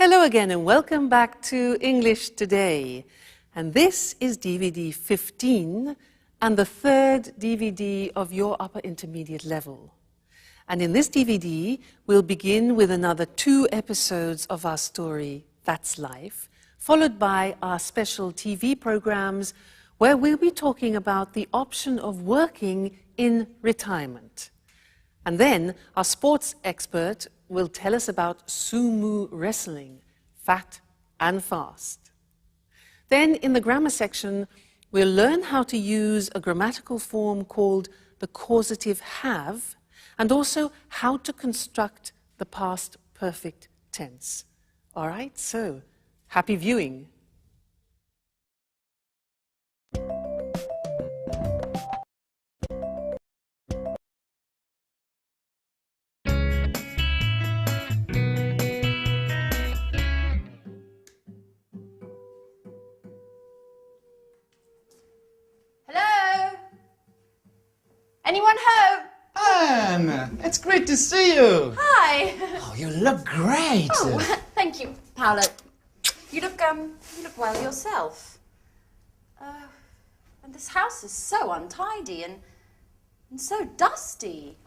Hello again and welcome back to English Today. And this is DVD 15 and the third DVD of your upper intermediate level. And in this DVD, we'll begin with another 2 episodes of our story, That's Life, followed by our special TV programs where we'll be talking about the option of working in retirement. And then our sports expert will tell us about sumo wrestling, fat and fast. Then in the grammar section, we'll learn how to use a grammatical form called the causative have, and also how to construct the past perfect tense. All right, so happy viewing. Hello? Anyone home? Anne, it's great to see you. Hi. Oh, you look great. Oh, thank you, Paolo. You look well yourself. And this house is so untidy and so dusty.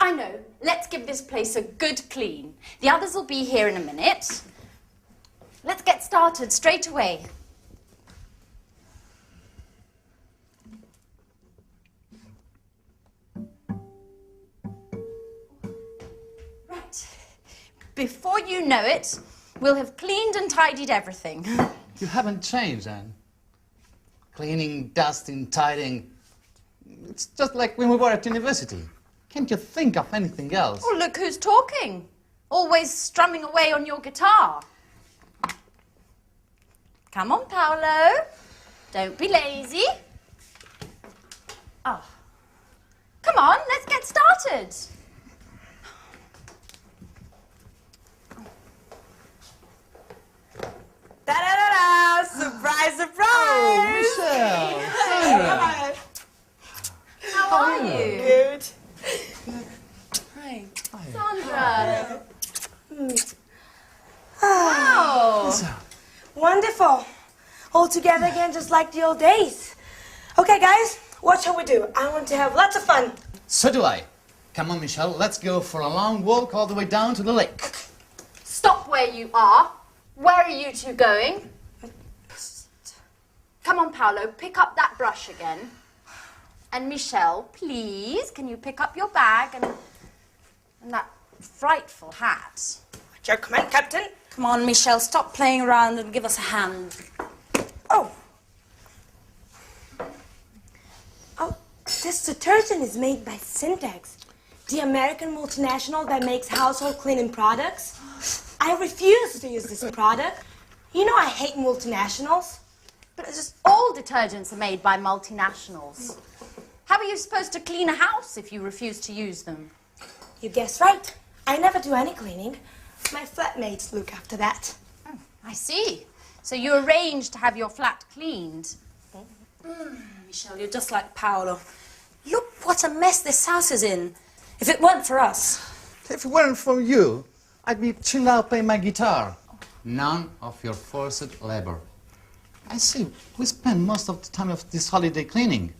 I know. Let's give this place a good clean. The others will be here in a minute. Let's get started straight away. Before you know it, we'll have cleaned and tidied everything. You haven't changed, Anne. Cleaning, dusting, tidying. It's just like when we were at university. Can't you think of anything else? Oh, look who's talking. Always strumming away on your guitar. Come on, Paolo. Don't be lazy. Oh. Come on, let's get started. Da-da-da-da! Surprise, surprise! Oh, Michelle! Sandra! How are you? Good. Hi. Sandra. Wow. Wonderful. All together again, just like the old days. Okay, guys, what shall we do? I want to have lots of fun. So do I. Come on, Michelle, let's go for a long walk all the way down to the lake. Stop where you are. Where are you two going? Come on, Paolo, pick up that brush again. And Michelle, please, can you pick up your bag and that frightful hat? At your command, Captain. Come on, Michelle, stop playing around and give us a hand. Oh. Oh, this detergent is made by Syntax, the American multinational that makes household cleaning products. I refuse to use this product. You know I hate multinationals. But it's just all detergents are made by multinationals. How are you supposed to clean a house if you refuse to use them? You guessed right. I never do any cleaning. My flatmates look after that. Oh, I see. So you arranged to have your flat cleaned. Michelle, you're just like Paolo. Look what a mess this house is in. If it weren't for us. If it weren't for you, I'd be chilled out playing my guitar. None of your forced labor. I see, we spend most of the time of this holiday cleaning.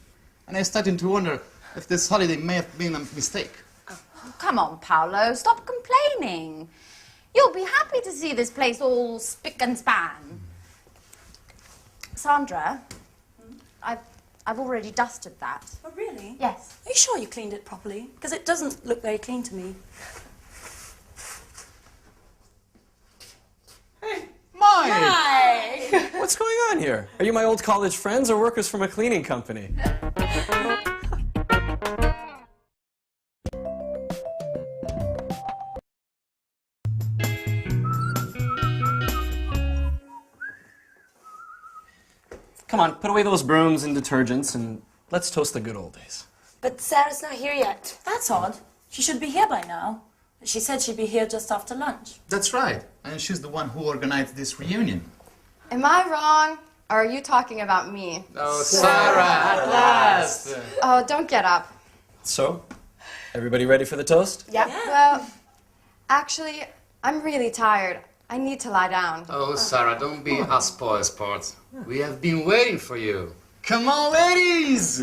And I'm starting to wonder if this holiday may have been a mistake. Oh, come on, Paolo, stop complaining. You'll be happy to see this place all spick and span. Sandra, I've already dusted that. Oh, really? Yes. Are you sure you cleaned it properly? Because it doesn't look very clean to me. Mike! Hi! What's going on here? Are you my old college friends or workers from a cleaning company? Come on, put away those brooms and detergents and let's toast the good old days. But Sarah's not here yet. That's odd. She should be here by now. She said she'd be here just after lunch. That's right. And she's the one who organized this reunion. Am I wrong? Or are you talking about me? Oh, Sarah, at last! Oh, don't get up. So, everybody ready for the toast? Yep. Well, actually, I'm really tired. I need to lie down. Oh, Sarah, don't be a spoil sport. We have been waiting for you. Come on, ladies!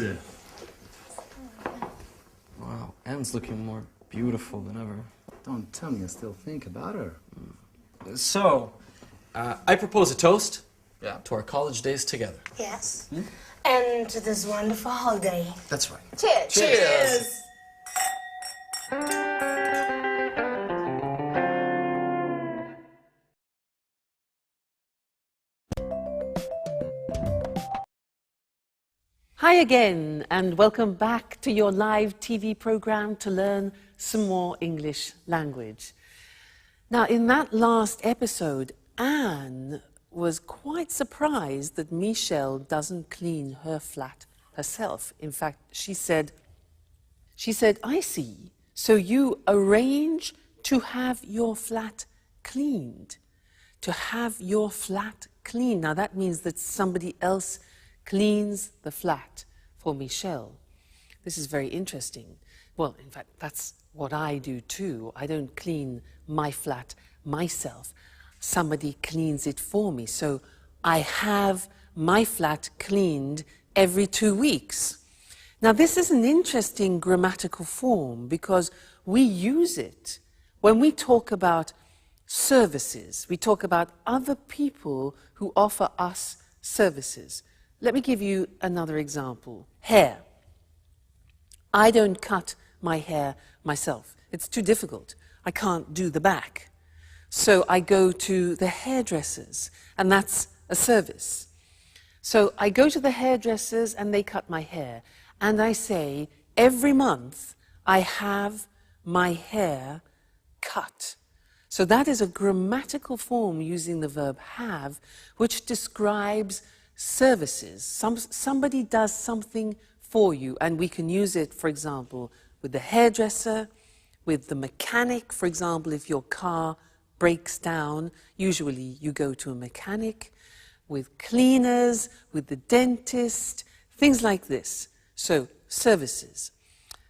Wow, Anne's looking more beautiful than ever. Don't tell me I still think about her. So, I propose a toast Yeah. to our college days together. Yes. And to this wonderful holiday. That's right. Cheers. Cheers! Hi again, and welcome back to your live TV program to learn some more English language. Now, in that last episode, Anne was quite surprised that Michelle doesn't clean her flat herself. In fact, she said, I see, so you arrange to have your flat cleaned. To have your flat cleaned. Now, that means that somebody else cleans the flat for Michelle. This is very interesting. Well, in fact, that's what I do too. I don't clean my flat myself. Somebody cleans it for me. So I have my flat cleaned every 2 weeks. Now, this is an interesting grammatical form because we use it when we talk about services. We talk about other people who offer us services. Let me give you another example. Hair. I don't cut my hair myself. It's too difficult. I can't do the back. So I go to the hairdressers, and that's a service. So I go to the hairdressers and they cut my hair. And I say, every month I have my hair cut. So that is a grammatical form using the verb have, which describes services. Somebody does something for you, and we can use it, for example, with the hairdresser, with the mechanic. For example, if your car breaks down, usually you go to a mechanic, with cleaners, with the dentist, things like this. So, services.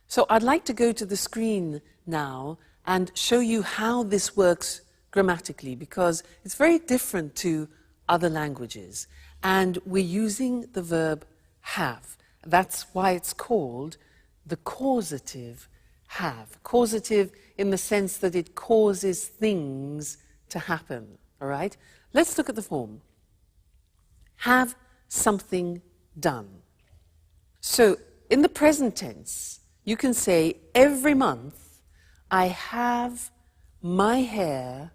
So I'd like to go to the screen now and show you how this works grammatically, because it's very different to other languages. And we're using the verb have. That's why it's called the causative have. Causative in the sense that it causes things to happen, all right? Let's look at the form. Have something done. So in the present tense, you can say, every month I have my hair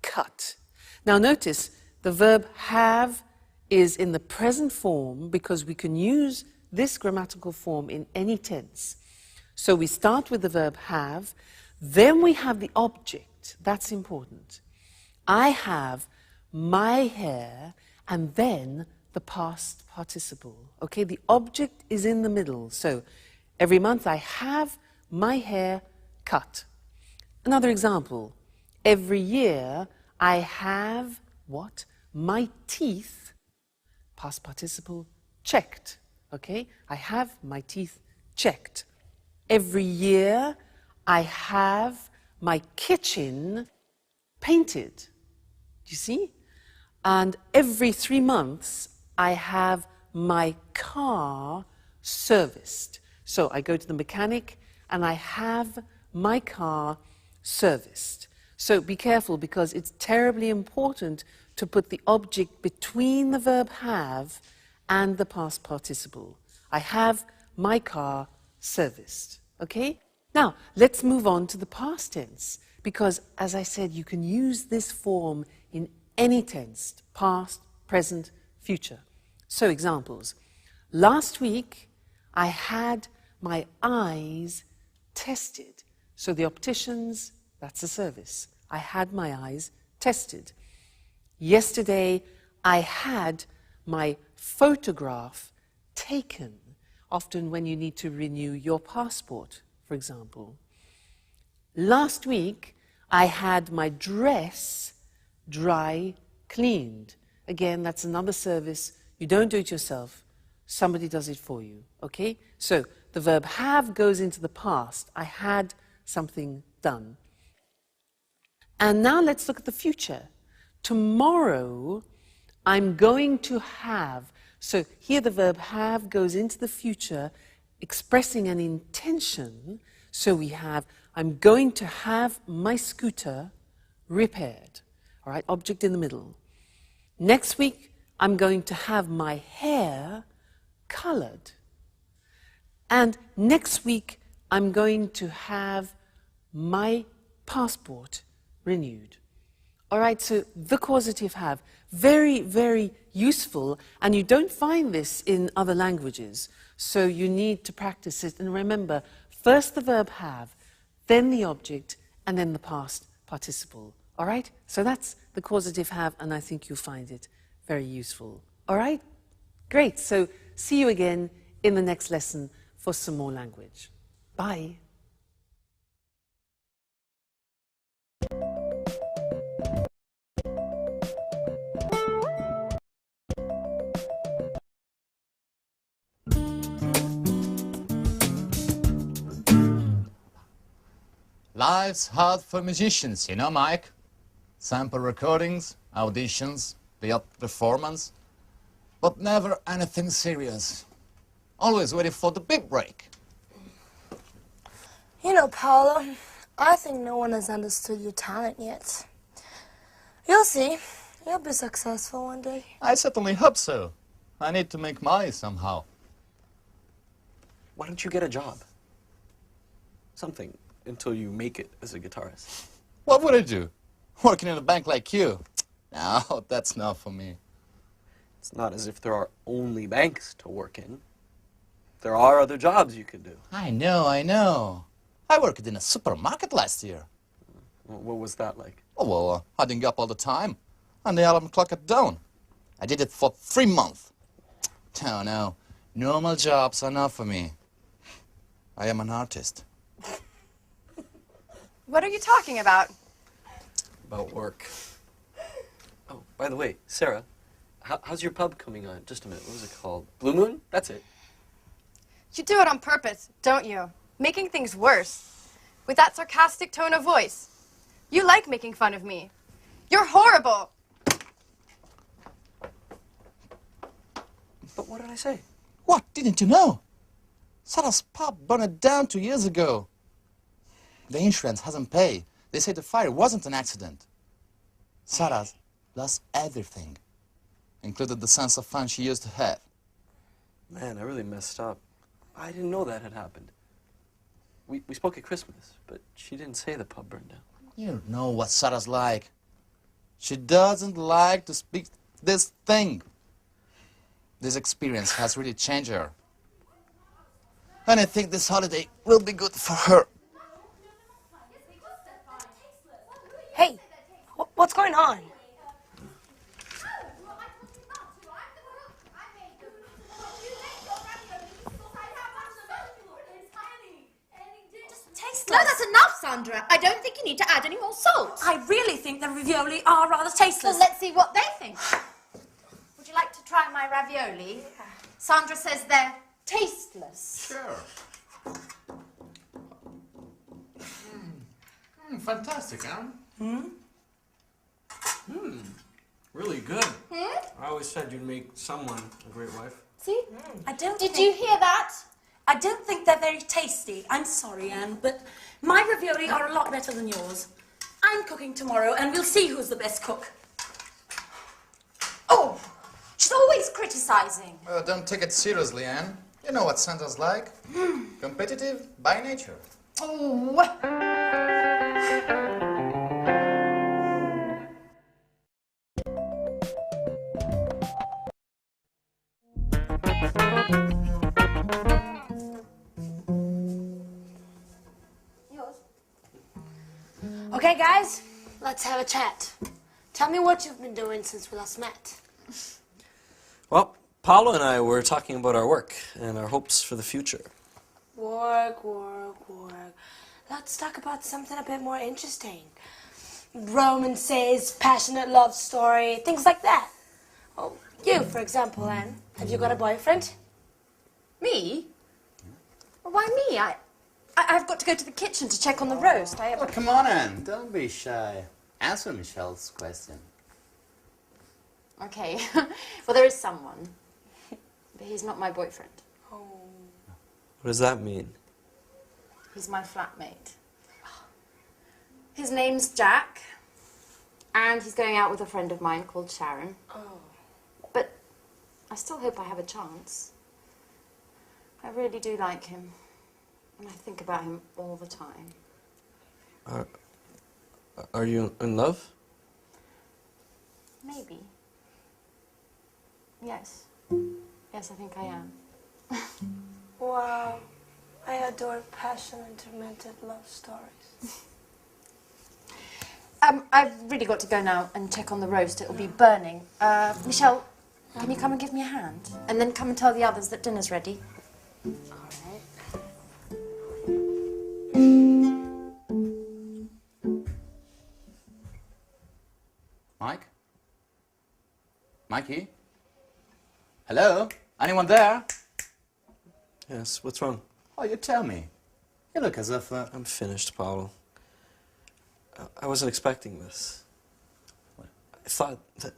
cut. Now notice, the verb have is in the present form because we can use this grammatical form in any tense. So we start with the verb have, then we have the object. That's important. I have my hair, and then the past participle. Okay, the object is in the middle. So every month I have my hair cut. Another example. Every year I have what? My teeth, past participle, checked. Okay, I have my teeth checked. Every year I have my kitchen painted. Do you see? And every 3 months I have my car serviced. So I go to the mechanic and I have my car serviced. So be careful, because it's terribly important to put the object between the verb have and the past participle. I have my car serviced. Okay? Now, let's move on to the past tense, because, as I said, you can use this form in any tense, past, present, future. So, examples. Last week, I had my eyes tested. So the opticians, that's a service. I had my eyes tested. Yesterday, I had my photograph taken. Often when you need to renew your passport, for example. Last week, I had my dress dry cleaned. Again, that's another service. You don't do it yourself. Somebody does it for you, okay? So the verb have goes into the past. I had something done. And now let's look at the future. Tomorrow, I'm going to have. So here the verb have goes into the future, expressing an intention. So we have, I'm going to have my scooter repaired. All right, object in the middle. Next week, I'm going to have my hair colored. And next week, I'm going to have my passport renewed. All right, so the causative have, very, very useful, and you don't find this in other languages, so you need to practice it. And remember, first the verb have, then the object, and then the past participle. All right, so that's the causative have, and I think you'll find it very useful. All right, great. So see you again in the next lesson for some more language. Bye. Life's hard for musicians, you know, Mike. Sample recordings, auditions, the odd performance, but never anything serious. Always waiting for the big break. You know, Paolo, I think no one has understood your talent yet. You'll see. You'll be successful one day. I certainly hope so. I need to make money somehow. Why don't you get a job? Something, until you make it as a guitarist. What would I do? Working in a bank like you? No, that's not for me. It's not as if there are only banks to work in. There are other jobs you could do. I know, I know. I worked in a supermarket last year. What was that like? Oh, well, adding up all the time. And the alarm clock at dawn. I did it for 3 months. Oh, no. Normal jobs are not for me. I am an artist. What are you talking about? About work. Oh, by the way, Sarah, how's your pub coming on? Just a minute, what was it called? Blue Moon? That's it. You do it on purpose, don't you? Making things worse. With that sarcastic tone of voice. You like making fun of me. You're horrible. But what did I say? What? Didn't you know? Sarah's pub burned down 2 years ago. The insurance hasn't paid. They say the fire wasn't an accident. Sarah's lost everything, including the sense of fun she used to have. Man, I really messed up. I didn't know that had happened. We spoke at Christmas, but she didn't say the pub burned down. You know what Sarah's like. She doesn't like to speak this thing. This experience has really changed her. And I think this holiday will be good for her. Hey, what's going on? No, that's enough, Sandra. I don't think you need to add any more salt. I really think the ravioli are rather tasteless. Well, let's see what they think. Would you like to try my ravioli? Sandra says they're tasteless. Sure. Fantastic, huh? Really good. I always said you'd make someone a great wife. See? I don't Did think, you hear that? I don't think they're very tasty. I'm sorry, Anne, but my ravioli are a lot better than yours. I'm cooking tomorrow, and we'll see who's the best cook. Oh, she's always criticizing. Well, don't take it seriously, Anne. You know what Santa's like. Competitive by nature. Okay, guys, let's have a chat. Tell me what you've been doing since we last met. Well, Paolo and I were talking about our work and our hopes for the future. Work. Let's talk about something a bit more interesting. Romances, passionate love story, things like that. Oh, you, for example, Anne. Have you got a boyfriend? Me? Well, why me? I've got to go to the kitchen to check on the roast. Oh, come on, Anne. Don't be shy. Answer Michelle's question. Okay. Well, there is someone. But he's not my boyfriend. What does that mean? He's my flatmate. His name's Jack. And he's going out with a friend of mine called Sharon. But I still hope I have a chance. I really do like him. And I think about him all the time. Are you in love? Maybe. Yes. Yes, I think I am. Wow. I adore passion and tormented love stories. I've really got to go now and check on the roast. It'll be burning. Michelle, can you come and give me a hand? And then come and tell the others that dinner's ready. Mike? Mikey? Hello? Anyone there? Yes, what's wrong? Oh, you tell me. You look as if... I'm finished, Paolo. I wasn't expecting this. I thought that...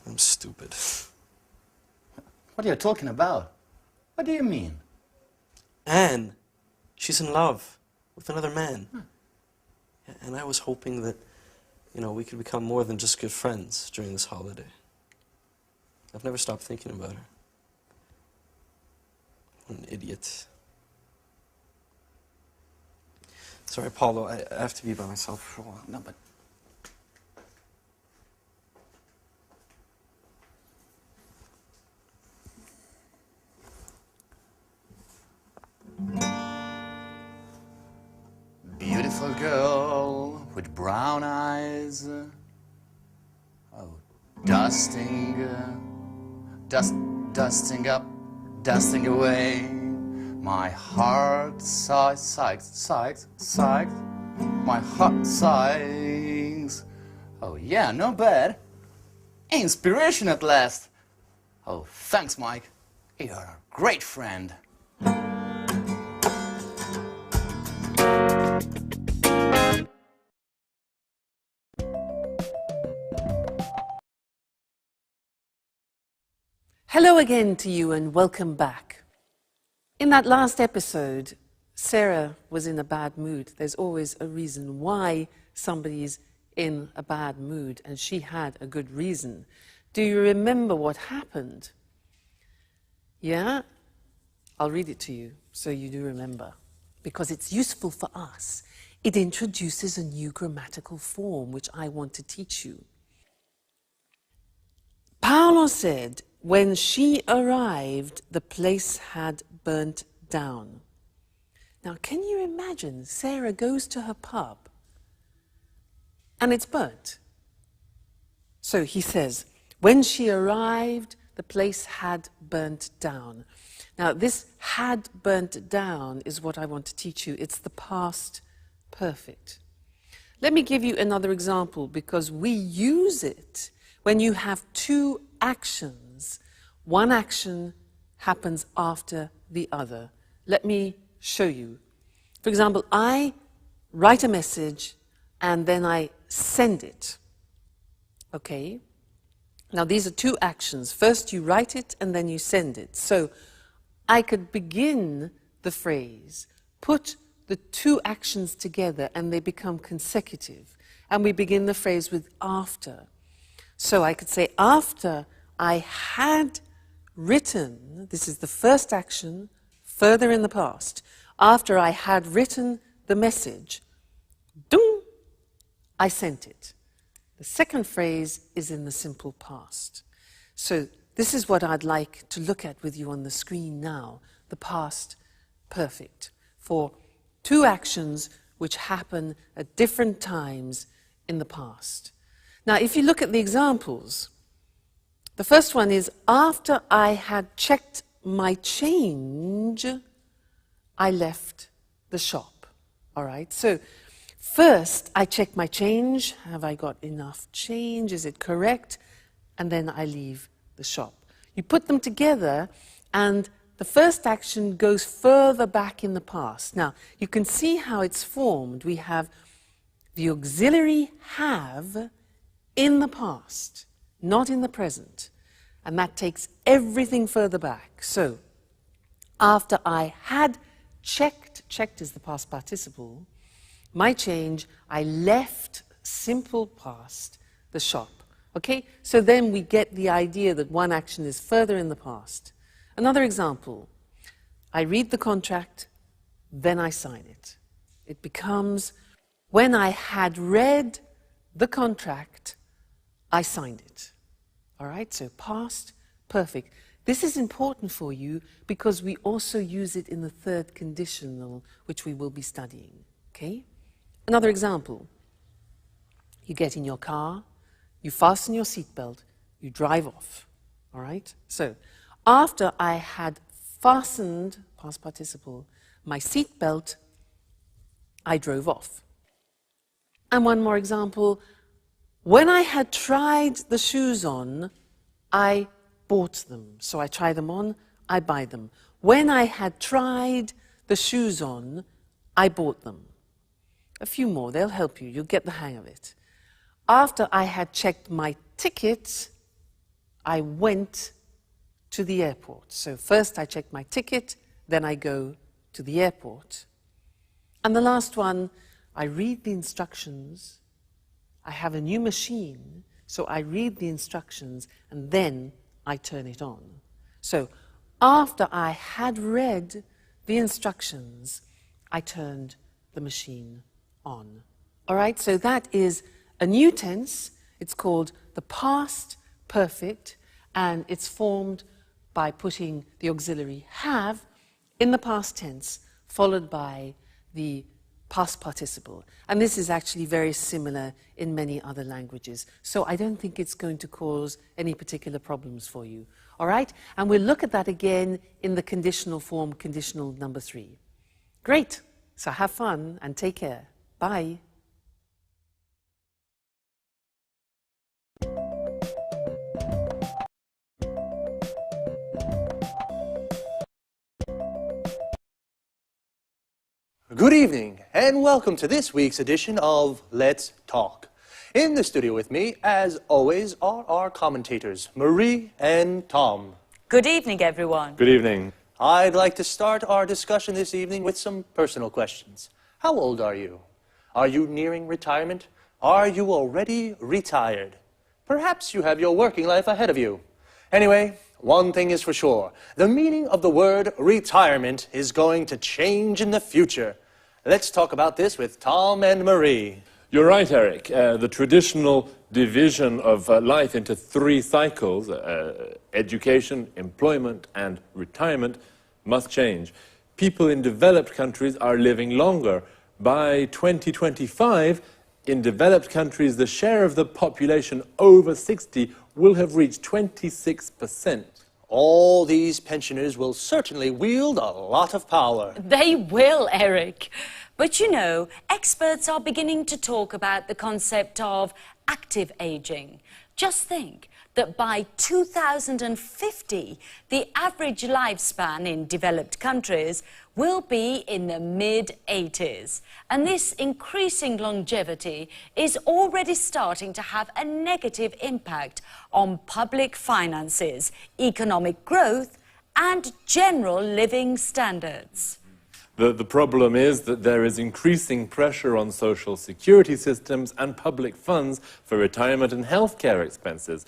I'm stupid. What are you talking about? What do you mean? Anne, she's in love with another man. Yeah, and I was hoping that, you know, we could become more than just good friends during this holiday. I've never stopped thinking about her. What an idiot. Sorry, Paulo, I have to be by myself for a while. No, but... Beautiful girl with brown eyes. Oh, dusting up, dusting away. My heart sighs. My heart sighs. Oh yeah, not bad. Inspiration at last. Oh, thanks, Mike. You're a great friend. Hello again to you and welcome back. In that last episode, Sarah was in a bad mood. There's always a reason why somebody's in a bad mood, and she had a good reason. Do you remember what happened? Yeah? I'll read it to you so you do remember, because it's useful for us. It introduces a new grammatical form which I want to teach you. Paolo said, when she arrived, the place had burnt down. Now, can you imagine Sarah goes to her pub and it's burnt? So he says, when she arrived, the place had burnt down. Now, this had burnt down is what I want to teach you. It's the past perfect. Let me give you another example, because we use it when you have two actions. One action happens after the other. Let me show you. For example, I write a message and then I send it. Okay? Now these are two actions. First you write it and then you send it. So I could begin the phrase, put the two actions together and they become consecutive. And we begin the phrase with after. So I could say, after I had written, this is the first action, further in the past. After I had written the message, dung, I sent it. The second phrase is in the simple past. So this is what I'd like to look at with you on the screen now, the past perfect, for two actions which happen at different times in the past. Now, if you look at the examples, the first one is, after I had checked my change, I left the shop. All right, so first I check my change. Have I got enough change? Is it correct? And then I leave the shop. You put them together and the first action goes further back in the past. Now, you can see how it's formed. We have the auxiliary have in the past, not in the present. And that takes everything further back. So, after I had checked is the past participle, my change, I left simple past the shop. Okay? So then we get the idea that one action is further in the past. Another example, I read the contract, then I sign it. It becomes, when I had read the contract, I signed it. All right? So past, perfect. This is important for you because we also use it in the third conditional, which we will be studying. Okay? Another example. You get in your car, you fasten your seatbelt, you drive off. All right? So, after I had fastened, past participle, my seatbelt, I drove off. And one more example. When I had tried the shoes on, I bought them. So I try them on, I buy them. When I had tried the shoes on, I bought them. A few more, they'll help you. You'll get the hang of it. After I had checked my ticket, I went to the airport. So first I check my ticket, then I go to the airport. And the last one, I read the instructions. I have a new machine, so I read the instructions, and then I turn it on. So after I had read the instructions, I turned the machine on. All right, so that is a new tense. It's called the past perfect, and it's formed by putting the auxiliary have in the past tense, followed by the past participle. And this is actually very similar in many other languages. So I don't think it's going to cause any particular problems for you. All right? And we'll look at that again in the conditional form, conditional number 3. Great. So have fun and take care. Bye. Good evening, and welcome to this week's edition of Let's Talk. In the studio with me, as always, are our commentators, Marie and Tom. Good evening, everyone. Good evening. I'd like to start our discussion this evening with some personal questions. How old are you? Are you nearing retirement? Are you already retired? Perhaps you have your working life ahead of you. Anyway, one thing is for sure. The meaning of the word retirement is going to change in the future. Let's talk about this with Tom and Marie. You're right, Eric. The traditional division of life into 3 cycles, education, employment, and retirement, must change. People in developed countries are living longer. By 2025, in developed countries, the share of the population over 60 will have reached 26%. All these pensioners will certainly wield a lot of power. They will, Eric. But you know, experts are beginning to talk about the concept of active aging. Just think that by 2050, the average lifespan in developed countries will be in the mid-80s. And this increasing longevity is already starting to have a negative impact on public finances, economic growth, and general living standards. The problem is that there is increasing pressure on social security systems and public funds for retirement and healthcare expenses.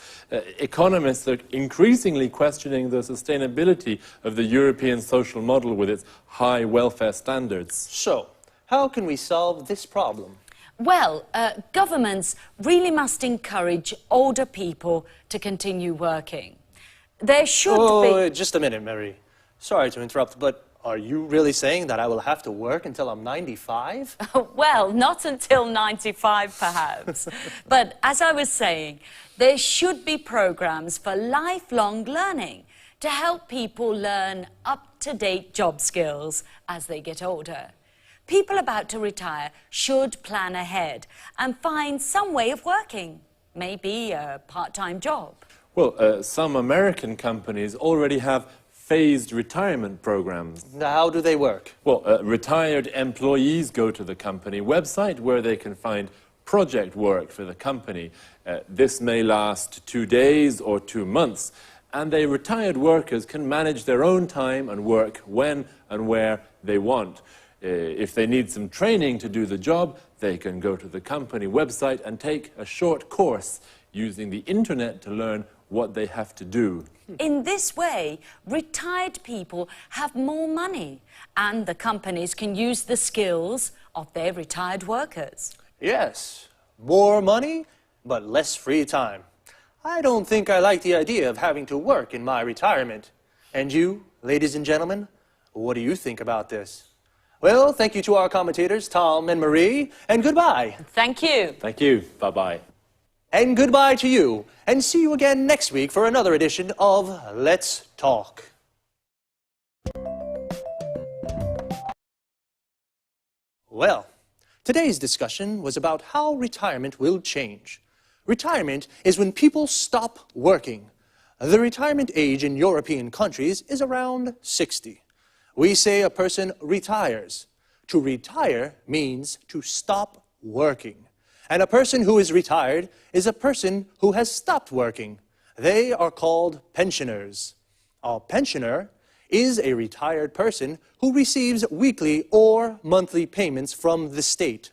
Economists are increasingly questioning the sustainability of the European social model with its high welfare standards. So, how can we solve this problem? Well, governments really must encourage older people to continue working. There should be... Just a minute, Mary. Sorry to interrupt, but are you really saying that I will have to work until I'm 95? Well, not until 95, perhaps. But as I was saying, there should be programs for lifelong learning to help people learn up-to-date job skills as they get older. People about to retire should plan ahead and find some way of working, maybe a part-time job. Well, some American companies already have phased retirement programs. How do they work? Well, retired employees go to the company website where they can find project work for the company. This may last 2 days or 2 months, and the retired workers can manage their own time and work when and where they want. If they need some training to do the job, they can go to the company website and take a short course using the internet to learn what they have to do. In this way, retired people have more money, and the companies can use the skills of their retired workers. Yes, more money, but less free time. I don't think I like the idea of having to work in my retirement. And you, ladies and gentlemen, what do you think about this? Well, thank you to our commentators, Tom and Marie, and goodbye. Thank you. Thank you. Bye-bye. And goodbye to you, and see you again next week for another edition of Let's Talk. Well, today's discussion was about how retirement will change. Retirement is when people stop working. The retirement age in European countries is around 60. We say a person retires. To retire means to stop working. And a person who is retired is a person who has stopped working. They are called pensioners. A pensioner is a retired person who receives weekly or monthly payments from the state.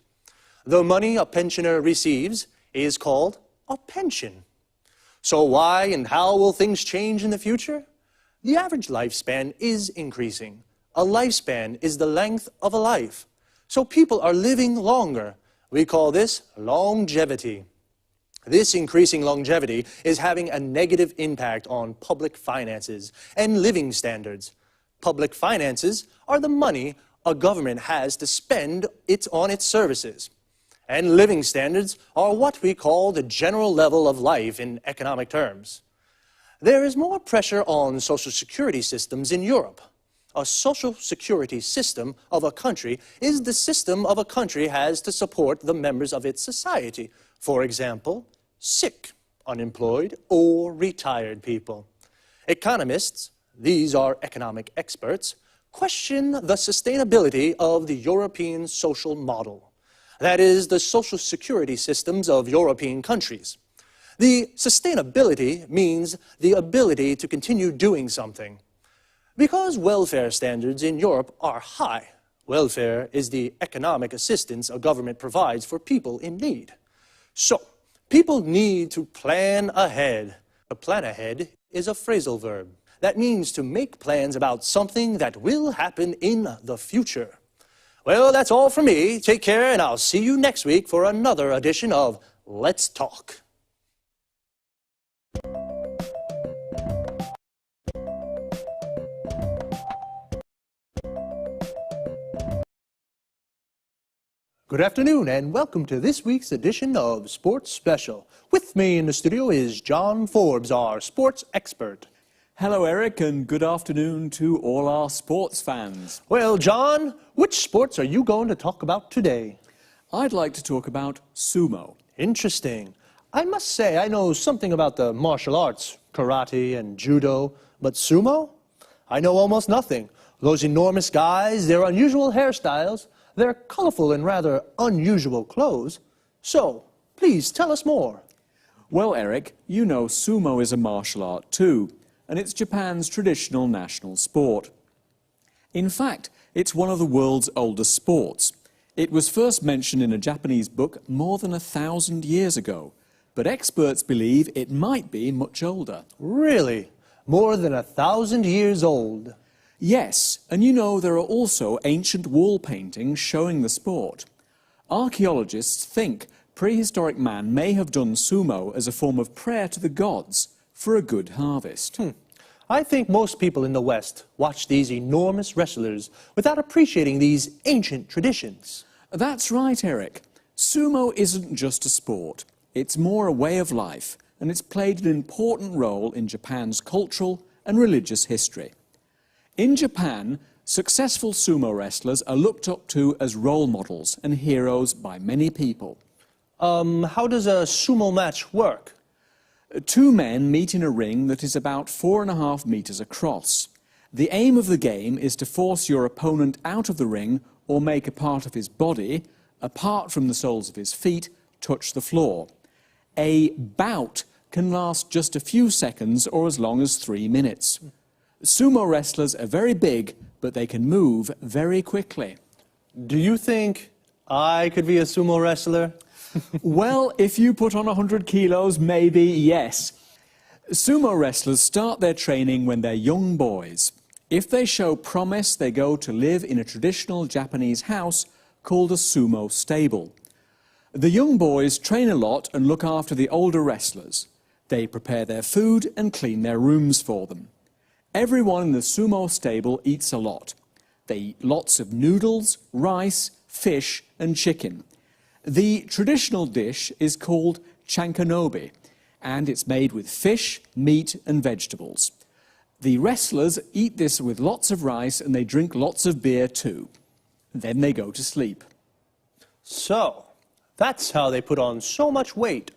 The money a pensioner receives is called a pension. So why and how will things change in the future? The average lifespan is increasing. A lifespan is the length of a life. So people are living longer. We call this longevity. This increasing longevity is having a negative impact on public finances and living standards. Public finances are the money a government has to spend on its services. And living standards are what we call the general level of life in economic terms. There is more pressure on social security systems in Europe. A social security system of a country is the system of a country has to support the members of its society. For example, sick, unemployed, or retired people. Economists, these are economic experts, question the sustainability of the European social model. That is, the social security systems of European countries. The sustainability means the ability to continue doing something. Because welfare standards in Europe are high, welfare is the economic assistance a government provides for people in need. So, people need to plan ahead. To plan ahead is a phrasal verb. That means to make plans about something that will happen in the future. Well, that's all from me. Take care, and I'll see you next week for another edition of Let's Talk. Good afternoon, and welcome to this week's edition of Sports Special. With me in the studio is John Forbes, our sports expert. Hello, Eric, and good afternoon to all our sports fans. Well, John, which sports are you going to talk about today? I'd like to talk about sumo. Interesting. I must say I know something about the martial arts, karate and judo, but sumo? I know almost nothing. Those enormous guys, their unusual hairstyles, their colorful and rather unusual clothes. So, please tell us more. Well, Eric, you know sumo is a martial art too, and it's Japan's traditional national sport. In fact, it's one of the world's oldest sports. It was first mentioned in a Japanese book more than 1,000 years ago, but experts believe it might be much older. Really? More than 1,000 years old? Yes, and you know there are also ancient wall paintings showing the sport. Archaeologists think prehistoric man may have done sumo as a form of prayer to the gods for a good harvest. I think most people in the West watch these enormous wrestlers without appreciating these ancient traditions. That's right, Eric. Sumo isn't just a sport. It's more a way of life, and it's played an important role in Japan's cultural and religious history. In Japan, successful sumo wrestlers are looked up to as role models and heroes by many people. How does a sumo match work? Two men meet in a ring that is about 4.5 meters across. The aim of the game is to force your opponent out of the ring or make a part of his body, apart from the soles of his feet, touch the floor. A bout can last just a few seconds or as long as 3 minutes. Sumo wrestlers are very big, but they can move very quickly. Do you think I could be a sumo wrestler? Well, if you put on 100 kilos, maybe yes. Sumo wrestlers start their training when they're young boys. If they show promise, they go to live in a traditional Japanese house called a sumo stable. The young boys train a lot and look after the older wrestlers. They prepare their food and clean their rooms for them. Everyone in the sumo stable eats a lot. They eat lots of noodles, rice, fish and chicken. The traditional dish is called chankanobi, and it's made with fish, meat and vegetables. The wrestlers eat this with lots of rice and they drink lots of beer too. Then they go to sleep. So, that's how they put on so much weight.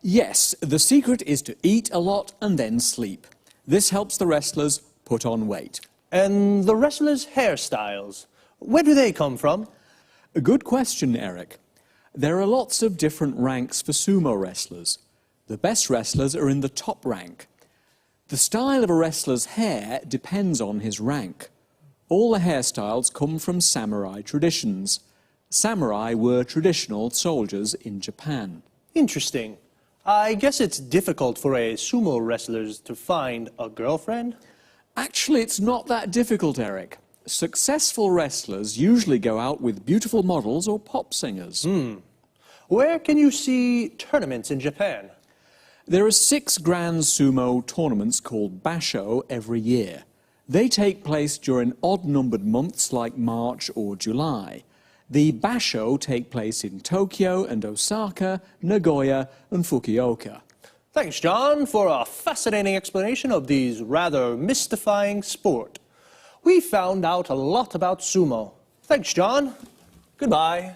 Yes, the secret is to eat a lot and then sleep. This helps the wrestlers put on weight. And the wrestlers' hairstyles, where do they come from? A good question, Eric. There are lots of different ranks for sumo wrestlers. The best wrestlers are in the top rank. The style of a wrestler's hair depends on his rank. All the hairstyles come from samurai traditions. Samurai were traditional soldiers in Japan. Interesting. I guess it's difficult for a sumo wrestler to find a girlfriend? Actually, it's not that difficult, Eric. Successful wrestlers usually go out with beautiful models or pop singers. Where can you see tournaments in Japan? There are 6 grand sumo tournaments called basho every year. They take place during odd-numbered months like March or July. The basho take place in Tokyo and Osaka, Nagoya and Fukuoka. Thanks, John, for a fascinating explanation of these rather mystifying sport. We found out a lot about sumo. Thanks, John. Goodbye.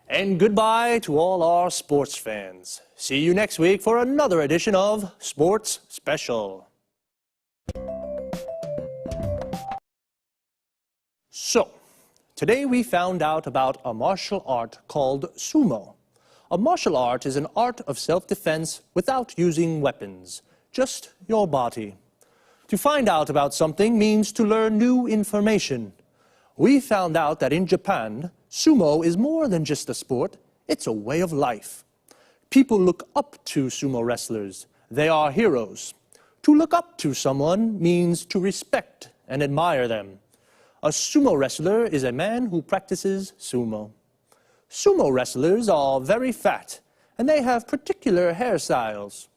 And goodbye to all our sports fans. See you next week for another edition of Sports Special. So, today we found out about a martial art called sumo. A martial art is an art of self-defense without using weapons, just your body. To find out about something means to learn new information. We found out that in Japan, sumo is more than just a sport, it's a way of life. People look up to sumo wrestlers. They are heroes. To look up to someone means to respect and admire them. A sumo wrestler is a man who practices sumo. Sumo wrestlers are very fat, and they have particular hairstyles.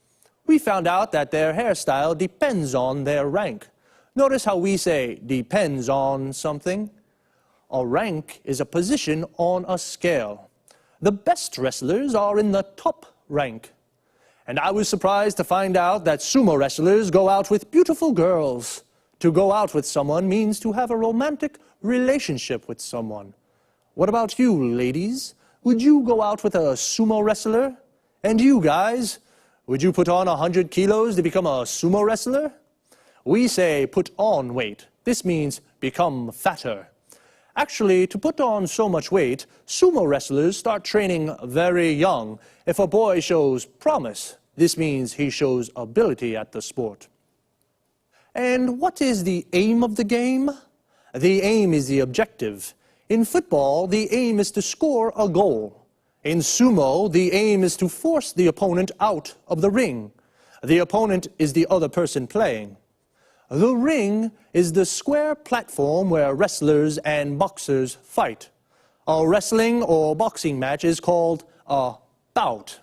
We found out that their hairstyle depends on their rank. Notice how we say depends on something. A rank is a position on a scale. The best wrestlers are in the top rank. And I was surprised to find out that sumo wrestlers go out with beautiful girls. To go out with someone means to have a romantic relationship with someone. What about you, ladies? Would you go out with a sumo wrestler? And you guys? Would you put on 100 kilos to become a sumo wrestler? We say put on weight. This means become fatter. Actually, to put on so much weight, sumo wrestlers start training very young. If a boy shows promise, this means he shows ability at the sport. And what is the aim of the game? The aim is the objective. In football, the aim is to score a goal. In sumo, the aim is to force the opponent out of the ring. The opponent is the other person playing. The ring is the square platform where wrestlers and boxers fight. A wrestling or boxing match is called a bout.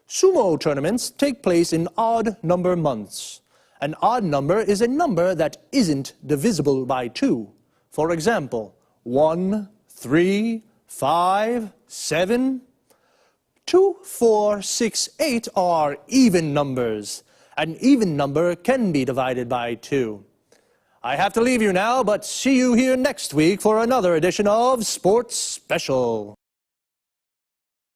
Sumo tournaments take place in odd number months. An odd number is a number that isn't divisible by 2. For example, 1, 3, 5, 7. 2, 4, 6, 8 are even numbers. An even number can be divided by 2. I have to leave you now, but see you here next week for another edition of Sports Special.